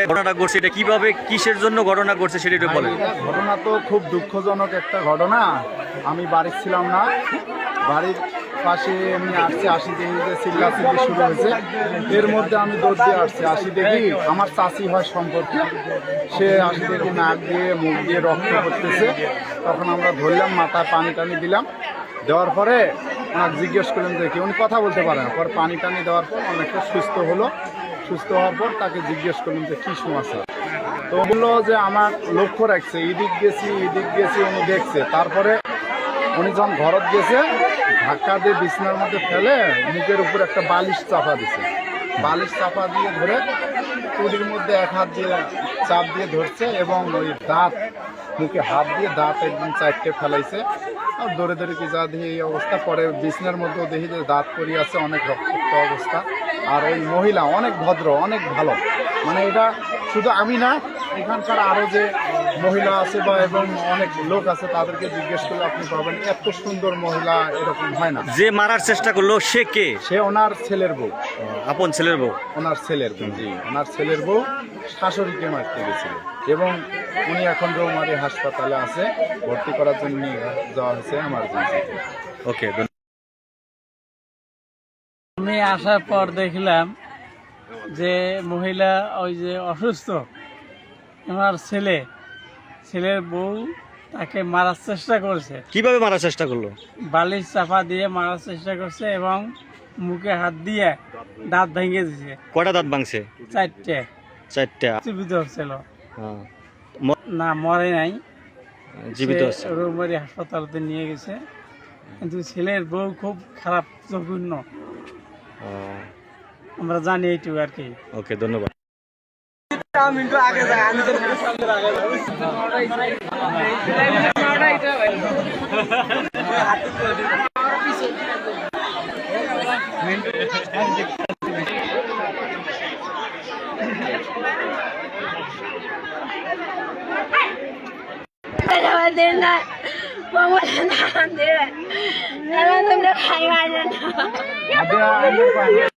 ঘটনাটা ঘটছে এটা কিভাবে কিসের জন্য ঘটনা ঘটছে সেটা একটু বলেন। ঘটনা তো খুব দুঃখজনক একটা ঘটনা। আমি বাড়ির ছিলাম না, বাড়ির পাশে এমনি আসছে, আসি দেখি যে চিল্লাচিল্লি শুরু হয়েছে। এর মধ্যে আমি দৌড় দিয়ে আসছি, আসি দেখি আমার চাচি হয় সম্পর্কে, সে আসি দেখি নাক দিয়ে মুখ দিয়ে রক্ত পড়তেছে। তখন আমরা ধরলাম, মাথায় পানি টানি দিলাম, দেওয়ার পরে ওনাকে জিজ্ঞেস করলাম দেখি, উনি কথা বলতে পারে না। পর পানি টানি দেওয়ার পর অনেকটা সুস্থ হলো। সুস্থ হওয়ার পর তাকে জিজ্ঞেস করলাম যে কী সমস্যা, তো বললো যে আমার লক্ষ্য রাখছে, এদিক গেছি উনি দেখছে। তারপরে উনি যখন ঘরত গেছে, ধাক্কা দিয়ে বিছানার মধ্যে ফেলে মুখের উপর একটা বালিশ চাপা দিছে। বালিশ চাপা দিয়ে ধরে টুটির মধ্যে এক হাত দিয়ে চাপ দিয়ে ধরছে এবং ওই দাঁত, মুখে হাত দিয়ে দাঁত একদম চারটে ফেলাইছে। আর দৌড়ে দৌড়ে কি যা দেখি এই অবস্থা। পরে বিছানার মধ্যেও দেখি যে দাঁত পড়ে আছে, অনেক রক্তাক্ত অবস্থা। আর ওই মহিলা অনেক ভদ্র, অনেক ভালো। মানে এটা শুধু আমি না, এখানকার আরও যে মহিলা আছে বা এবং অনেক লোক আছে, তাদেরকে জিজ্ঞেস করলে আপনি পাবেন এত সুন্দর মহিলা এরকম হয় না। যে মারার চেষ্টা করলো সে কে? সে ওনার ছেলের বউ, আপন ছেলের বউ। ওনার ছেলের বউ, জি, ওনার ছেলের বউ শাশুড়িকে মারতে গেছিল। এবং উনি এখন রৌমারী হাসপাতালে আছে, ভর্তি করার জন্য নিয়ে যাওয়া হয়েছে এমার্জেন্সিতে। ওকে। আমি আসার পর দেখলাম যে মহিলা ওই যে অসুস্থ, আমার ছেলের বউ তাকে মারার চেষ্টা করছে। কিভাবে মারার চেষ্টা করলো? বালিশ চাপা দিয়ে মারার চেষ্টা করছে এবং মুখে হাত দিয়ে দাঁত ভেঙে দিছে। কয়টা দাঁত ভাঙছে? চারটা। জীবিত হচ্ছিল হ্যাঁ। না, মরে নাই, জীবিত আছে। রৌমারী হাসপাতালে নিয়ে গেছে। কিন্তু ছেলের বউ খুব খারাপ, জঘন্য, আমরা জানি এইটুকু আর কি। ওকে, ধন্যবাদ। তোমরা খাই